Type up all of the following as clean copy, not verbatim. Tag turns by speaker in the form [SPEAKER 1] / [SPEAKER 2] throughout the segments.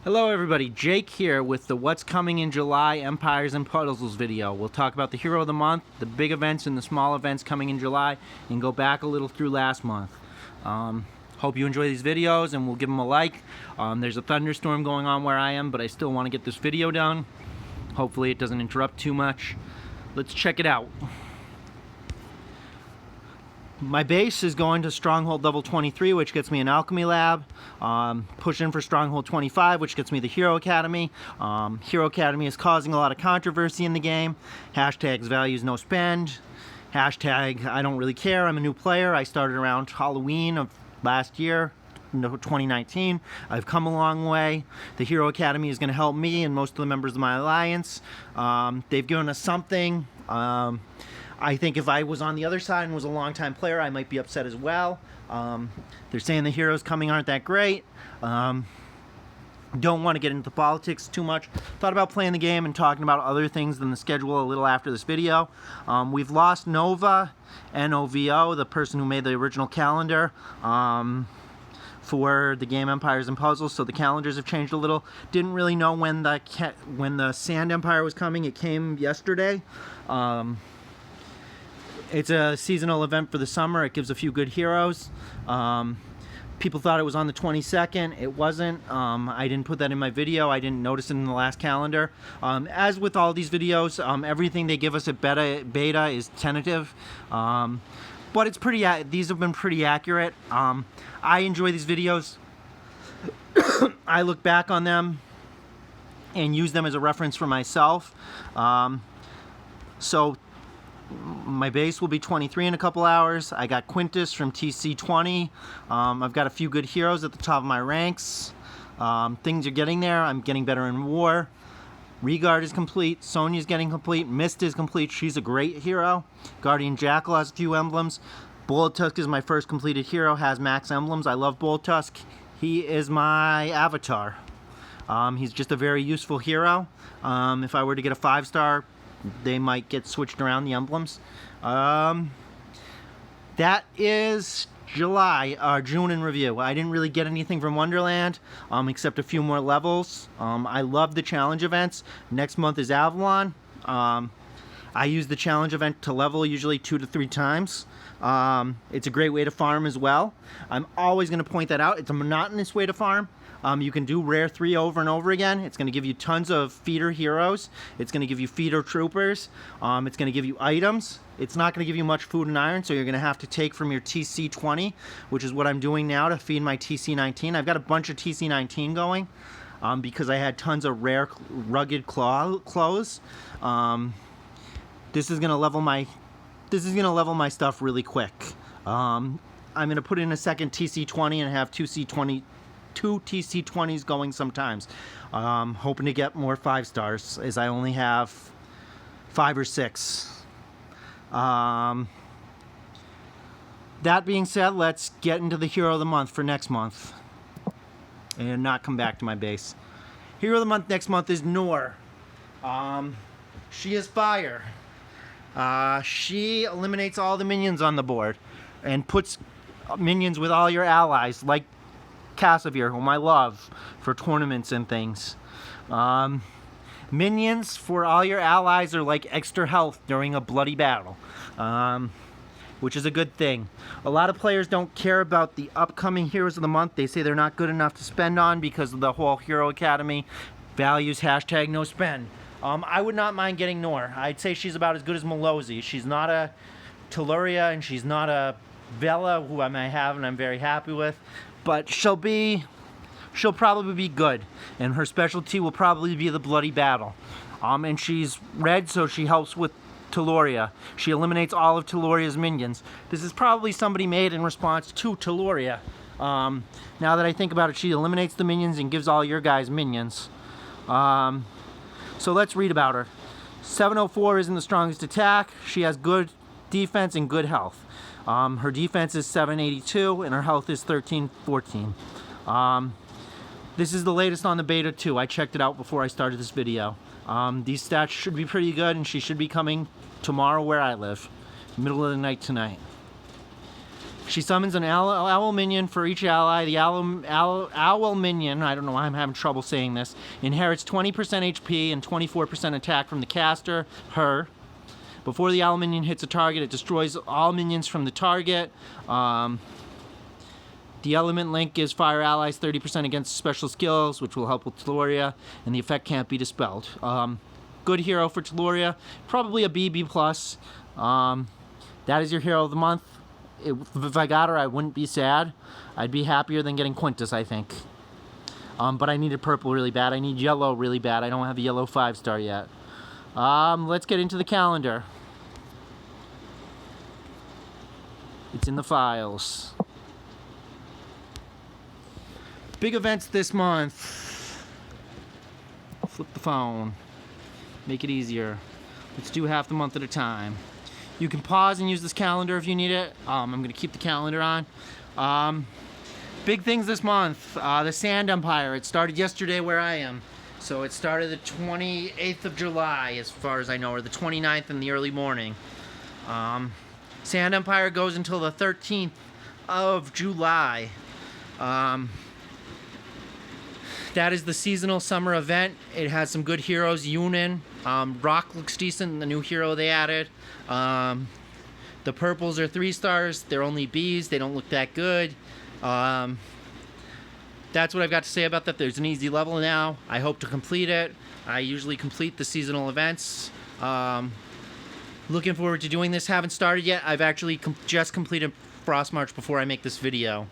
[SPEAKER 1] Hello everybody, Jake here with the What's Coming in July Empires and Puzzles video. We'll talk about the Hero of the Month, the big events and the small events coming in July, and go back a little through last month. Hope you enjoy these videos and we'll give them a like. There's a thunderstorm going on where I am, but I still want to get this video done. Hopefully it doesn't interrupt too much. Let's check it out. My base is going to Stronghold level 23, which gets me an Alchemy Lab. Pushing for Stronghold 25, which gets me the Hero Academy. Hero Academy is causing a lot of controversy in the game. Hashtags values no spend. Hashtag I don't really care, I'm a new player. I started around Halloween of last year, 2019. I've come a long way. The Hero Academy is going to help me and most of the members of my alliance. They've given us something. I think if I was on the other side and was a long-time player, I might be upset as well. They're saying the heroes coming aren't that great. Don't want to get into politics too much. Thought about playing the game and talking about other things than the schedule a little after this video. We've lost Nova, N-O-V-O, the person who made the original calendar for the game Empires and Puzzles, so the calendars have changed a little. Didn't really know when the Sand Empire was coming. It came yesterday. It's a seasonal event for the summer. It gives a few good heroes. People thought it was on the 22nd. It wasn't. I didn't put that in my video. I didn't notice it in the last calendar. As with all these videos, everything they give us at beta is tentative. But it's pretty. These have been pretty accurate. I enjoy these videos. I look back on them and use them as a reference for myself. So my base will be 23 in a couple hours. I got Quintus from TC20. I've got a few good heroes at the top of my ranks. Things are getting there. I'm getting better in war. Regard is complete. Sonya's getting complete. Mist is complete. She's a great hero. Guardian Jackal has a few emblems. Bullet Tusk is my first completed hero. Has max emblems. I love Bullet Tusk. He is my avatar. He's just a very useful hero. If I were to get a 5-star, they might get switched around, the emblems. That is June in review. I didn't really get anything from Wonderland, except a few more levels. I love the challenge events. Next month is Avalon. I use the challenge event to level usually 2 to 3 times. It's a great way to farm as well. I'm always going to point that out. It's a monotonous way to farm. You can do rare 3 over and over again. It's going to give you tons of feeder heroes. It's going to give you feeder troopers. It's going to give you items. It's not going to give you much food and iron, so you're going to have to take from your TC20, which is what I'm doing now to feed my TC19. I've got a bunch of TC19 going because I had tons of rare rugged clothes. This is going to level my stuff really quick. I'm going to put in a second TC20 and have two TC20s going sometimes. Hoping to get more 5-stars, as I only have 5 or 6. That being said, let's get into the Hero of the Month for next month and not come back to my base. Hero of the Month next month is Noor. She is fire. She eliminates all the minions on the board and puts minions with all your allies, like Cassavir, whom I love for tournaments and things. Minions for all your allies are like extra health during a bloody battle, which is a good thing. A lot of players don't care about the upcoming Heroes of the Month. They say they're not good enough to spend on because of the whole Hero Academy values hashtag no spend. I would not mind getting Noor. I'd say she's about as good as Malozi. She's not a Telluria and she's not a Vela, who I may have and I'm very happy with. But she'll probably be good, and her specialty will probably be the bloody battle. And she's red, so she helps with Telluria. She eliminates all of Telluria's minions. This is probably somebody made in response to Telluria. Now that I think about it, she eliminates the minions and gives all your guys minions. So let's read about her. 704 isn't the strongest attack. She has good defense and good health. Her defense is 782 and her health is 1314. This is the latest on the beta too. I checked it out before I started this video. These stats should be pretty good and she should be coming tomorrow where I live. Middle of the night tonight. She summons an owl minion for each ally. The owl minion, I don't know why I'm having trouble saying this, inherits 20% HP and 24% attack from the caster, her. Before the owl minion hits a target, it destroys all minions from the target. The element link gives fire allies 30% against special skills, which will help with Teloria, and the effect can't be dispelled. Good hero for Teloria, probably a B, B+. That is your hero of the month. If I got her, I wouldn't be sad. I'd be happier than getting Quintus, I think. But I needed purple really bad. I need yellow really bad. I don't have a yellow 5-star yet. Let's get into the calendar. It's in the files. Big events this month. Flip the phone. Make it easier. Let's do half the month at a time. You can pause and use this calendar if you need it. I'm going to keep the calendar on. Big things this month. The Sand Empire. It started yesterday where I am. So it started the 28th of July, as far as I know, or the 29th in the early morning. Sand Empire goes until the 13th of July. That is the seasonal summer event. It has some good heroes. Yunin. Rock looks decent, the new hero they added. The purples are 3-stars. They're only Bs. They don't look that good. That's what I've got to say about that. There's an easy level now. I hope to complete it. I usually complete the seasonal events. Looking forward to doing this. Haven't started yet. I've actually just completed Frost March before I make this video.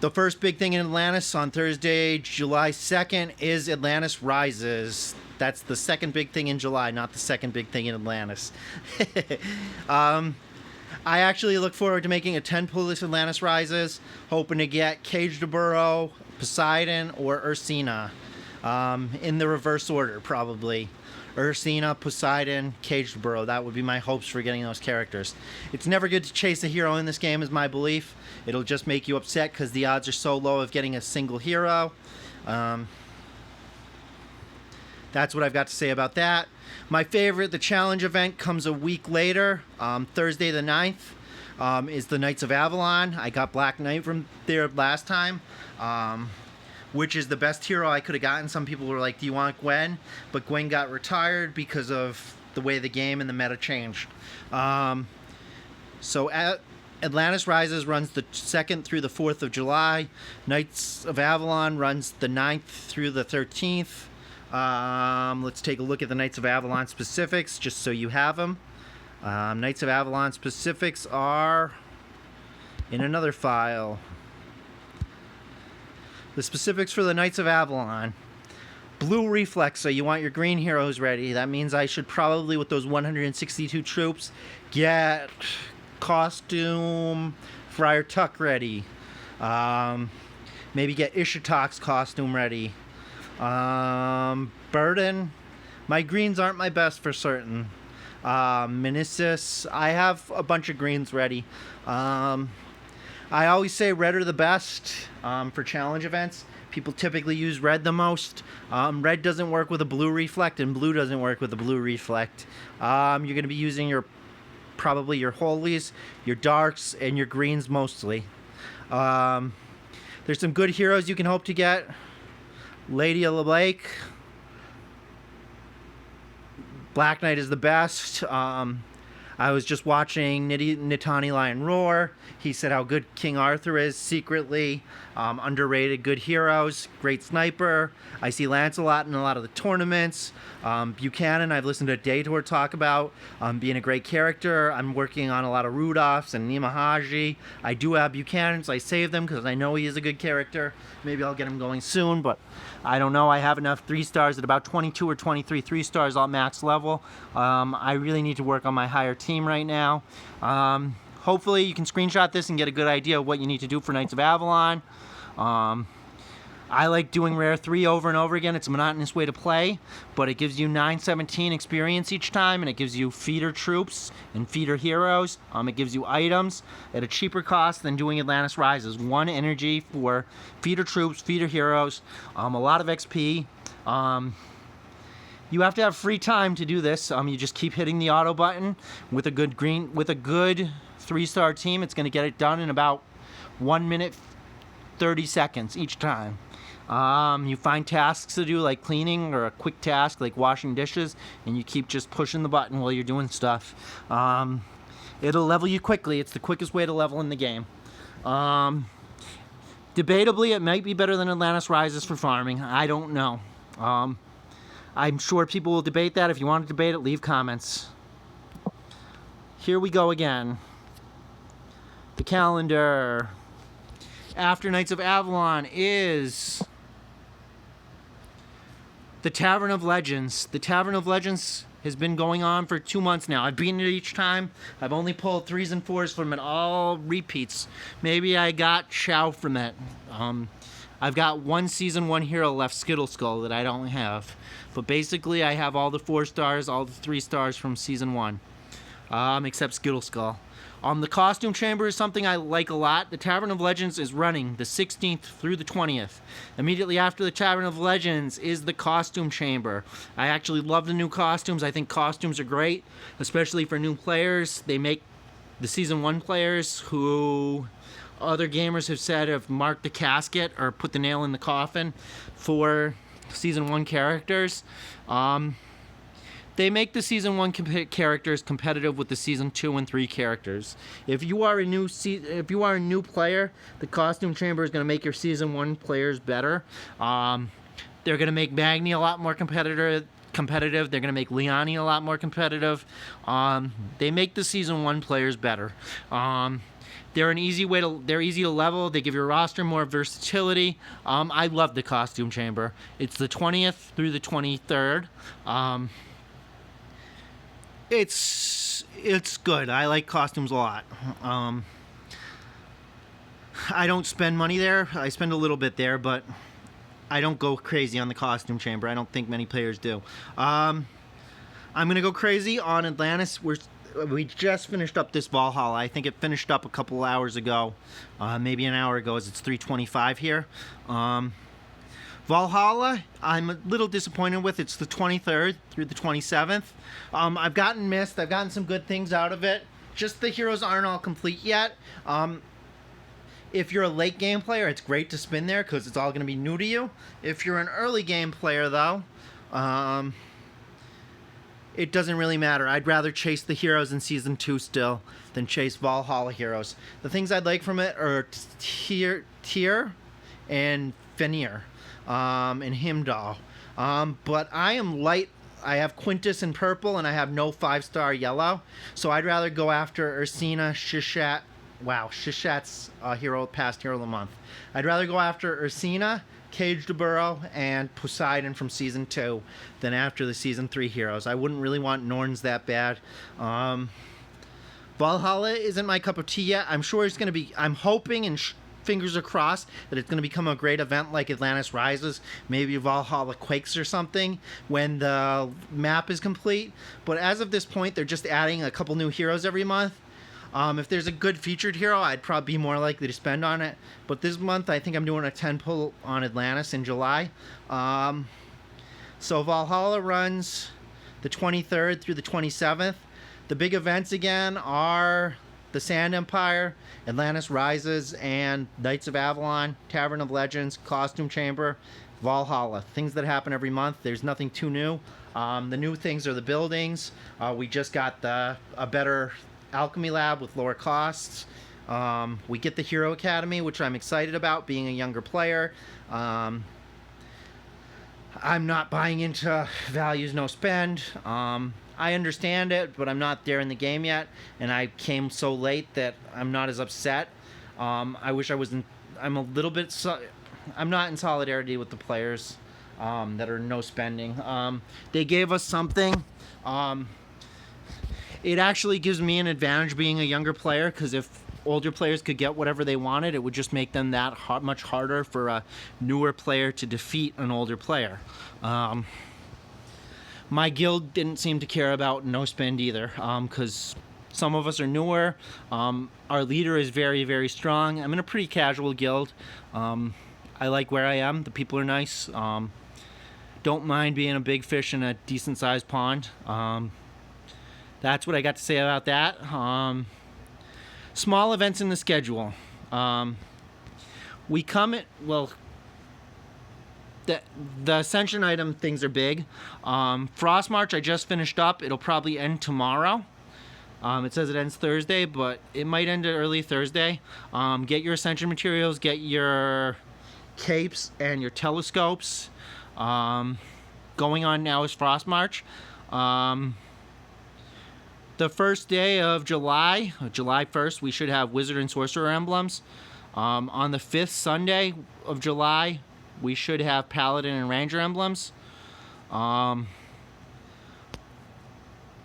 [SPEAKER 1] The first big thing in Atlantis on Thursday, July 2nd, is Atlantis Rises. That's the second big thing in July, not the second big thing in Atlantis. I actually look forward to making a 10-pull this Atlantis Rises, hoping to get Cage to Burrow, Poseidon, or Ursina. In the reverse order, probably. Ursina, Poseidon, Cage to Burrow. That would be my hopes for getting those characters. It's never good to chase a hero in this game, is my belief. It'll just make you upset because the odds are so low of getting a single hero. That's what I've got to say about that. My favorite, the challenge event, comes a week later. Thursday the 9th is the Knights of Avalon. I got Black Knight from there last time. Which is the best hero I could have gotten. Some people were like, do you want Gwen? But Gwen got retired because of the way the game and the meta changed. So Atlantis Rises runs the 2nd through the 4th of July. Knights of Avalon runs the 9th through the 13th. Let's take a look at the Knights of Avalon specifics, just so you have them. Knights of Avalon specifics are in another file. The specifics for the Knights of Avalon. Blue reflex, so you want your green heroes ready. That means I should probably, with those 162 troops, get costume Friar Tuck ready. Maybe get Ishitok's costume ready. Burden. My greens aren't my best for certain. Menesis. I have a bunch of greens ready. I always say red are the best for challenge events. People typically use red the most. Red doesn't work with a blue reflect, and blue doesn't work with a blue reflect. You're going to be using probably your holies, your darks, and your greens mostly. There's some good heroes you can hope to get. Lady of the Lake. Black Knight is the best. I was just watching Nitani Lion Roar. He said how good King Arthur is secretly. Underrated, good heroes, great sniper. I see Lancelot in a lot of the tournaments. Buchanan, I've listened to Dator talk about being a great character. I'm working on a lot of Rudolphs and Nimahaji. I do have Buchanan, so I save them because I know he is a good character. Maybe I'll get him going soon, but I don't know. I have enough 3-stars at about 22 or 23 3-stars all max level. I really need to work on my higher team right now. Hopefully you can screenshot this and get a good idea of what you need to do for Knights of Avalon. I like doing Rare 3 over and over again. It's a monotonous way to play, but it gives you 917 experience each time, and it gives you feeder troops and feeder heroes. It gives you items at a cheaper cost than doing Atlantis Rises. 1 energy for feeder troops, feeder heroes, a lot of XP. You have to have free time to do this. You just keep hitting the auto button with a good 3-star team. It's going to get it done in about 1 minute 30 seconds each time. You find tasks to do like cleaning or a quick task like washing dishes, and you keep just pushing the button while you're doing stuff. It'll level you quickly. It's the quickest way to level in the game. Debatably, it might be better than Atlantis Rises for farming. I don't know. I'm sure people will debate that. If you want to debate it, leave comments. Here we go again. The calendar. After Knights of Avalon is the Tavern of Legends. The Tavern of Legends has been going on for 2 months now. I've beaten it each time. I've only pulled 3s and 4s from it, all repeats. Maybe I got Chow from it. I've got 1 Season 1 hero left, Skittle Skull, that I don't have. But basically, I have all the 4 stars, all the 3 stars from Season 1. Except Skittle Skull. The Costume Chamber is something I like a lot. The Tavern of Legends is running the 16th through the 20th. Immediately after the Tavern of Legends is the Costume Chamber. I actually love the new costumes. I think costumes are great, especially for new players. They make the Season 1 players who other gamers have said have marked the casket or put the nail in the coffin for Season 1 characters. They make the Season 1 characters competitive with the Season 2 and 3 characters. If you are a new player, the Costume Chamber is going to make your Season 1 players better. They're going to make Magni a lot more competitive. They're going to make Liani a lot more competitive. They make the Season 1 players better. They're easy to level. They give your roster more versatility. I love the Costume Chamber. It's the 20th through the 23rd. It's good. I like costumes a lot. I don't spend money there. I spend a little bit there, but I don't go crazy on the Costume Chamber. I don't think many players do. I'm gonna go crazy on Atlantis. We just finished up this Valhalla. I think it finished up a couple hours ago, maybe an hour ago, as it's 3:25 here. Valhalla, I'm a little disappointed with. It's the 23rd through the 27th. I've gotten missed. I've gotten some good things out of it. Just the heroes aren't all complete yet. If you're a late game player, it's great to spin there because it's all going to be new to you. If you're an early game player, though, it doesn't really matter. I'd rather chase the heroes in Season 2 still than chase Valhalla heroes. The things I'd like from it are Tyr and Fenrir. And Himdall. But I am light. I have Quintus in purple and I have no 5-star yellow. So I'd rather go after Ursina, Shishat. Wow, Shishat's past hero of the month. I'd rather go after Ursina, Cage de Burrow, and Poseidon from Season 2 than after the Season 3 heroes. I wouldn't really want Norns that bad. Valhalla isn't my cup of tea yet. I'm sure it's going to be. I'm hoping and fingers are crossed that it's going to become a great event like Atlantis Rises, maybe Valhalla Quakes or something when the map is complete. But as of this point, they're just adding a couple new heroes every month. If there's a good featured hero, I'd probably be more likely to spend on it. But this month, I think I'm doing a 10 pull on Atlantis in July. So Valhalla runs the 23rd through the 27th. The big events again are the Sand Empire, Atlantis Rises, and Knights of Avalon, Tavern of Legends, Costume Chamber, Valhalla. Things that happen every month. There's nothing too new. The new things are the buildings. We just got a better alchemy lab with lower costs. We get the Hero Academy, which I'm excited about, being a younger player. I'm not buying into values no spend. I understand it, but I'm not there in the game yet, and I came so late that I'm not as upset. I wish I was I'm a little bit I'm not in solidarity with the players that are no spending. They gave us something. It actually gives me an advantage being a younger player, because if older players could get whatever they wanted, it would just make them that much harder for a newer player to defeat an older player. My guild didn't seem to care about no spend either, because some of us are newer. Our leader is very, very strong. I'm in a pretty casual guild. I like where I am. The people are nice. don't mind being a big fish in a decent sized pond. That's what I got to say about that. Small events in the schedule. We come at, well, the Ascension item things are big. Frost March I just finished up. It'll probably end tomorrow. It says it ends Thursday, but it might end early Thursday. Get your Ascension materials, get your capes and your telescopes. Going on now is Frost March. The first day of July, July 1st, we should have Wizard and Sorcerer emblems. On the 5th Sunday of July, we should have Paladin and Ranger emblems. On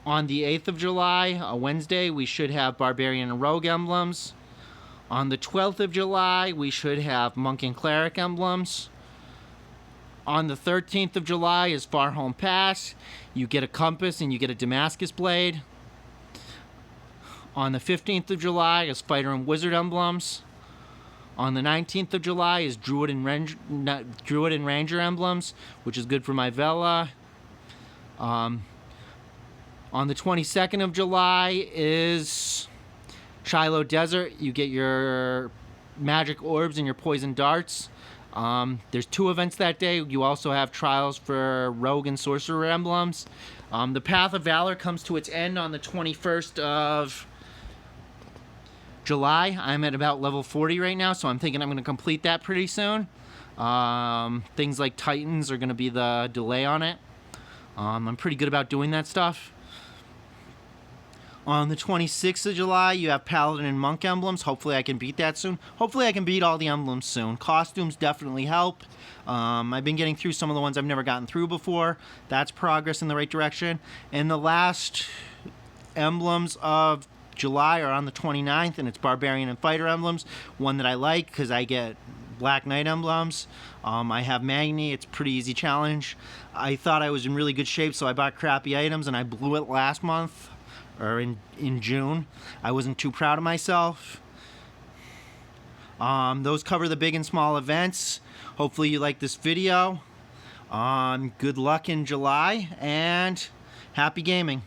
[SPEAKER 1] the 8th of July, a Wednesday, we should have Barbarian and Rogue emblems. On the 12th of July, we should have Monk and Cleric emblems. On the 13th of July is Far Home Pass. You get a compass and you get a Damascus blade. On the 15th of July is Fighter and Wizard emblems. On the 19th of July is Druid and Ranger emblems, which is good for my Vela. On the 22nd of July is Shiloh Desert. You get your magic orbs and your poison darts. There's 2 events that day. You also have trials for Rogue and Sorcerer emblems. The Path of Valor comes to its end on the 21st of July. I'm at about level 40 right now, so I'm thinking I'm going to complete that pretty soon. Things like Titans are going to be the delay on it. I'm pretty good about doing that stuff. On the 26th of July, you have Paladin and Monk emblems. Hopefully I can beat that soon. Hopefully I can beat all the emblems soon. Costumes definitely help. I've been getting through some of the ones I've never gotten through before. That's progress in the right direction. And the last emblems of July are on the 29th, and it's Barbarian and Fighter emblems. One that I like because I get Black Knight emblems. I have Magni. It's a pretty easy challenge. I thought I was in really good shape, so I bought crappy items, and I blew it last month. Or in June. I wasn't too proud of myself. Those cover the big and small events. Hopefully you like this video. Good luck in July, and happy gaming.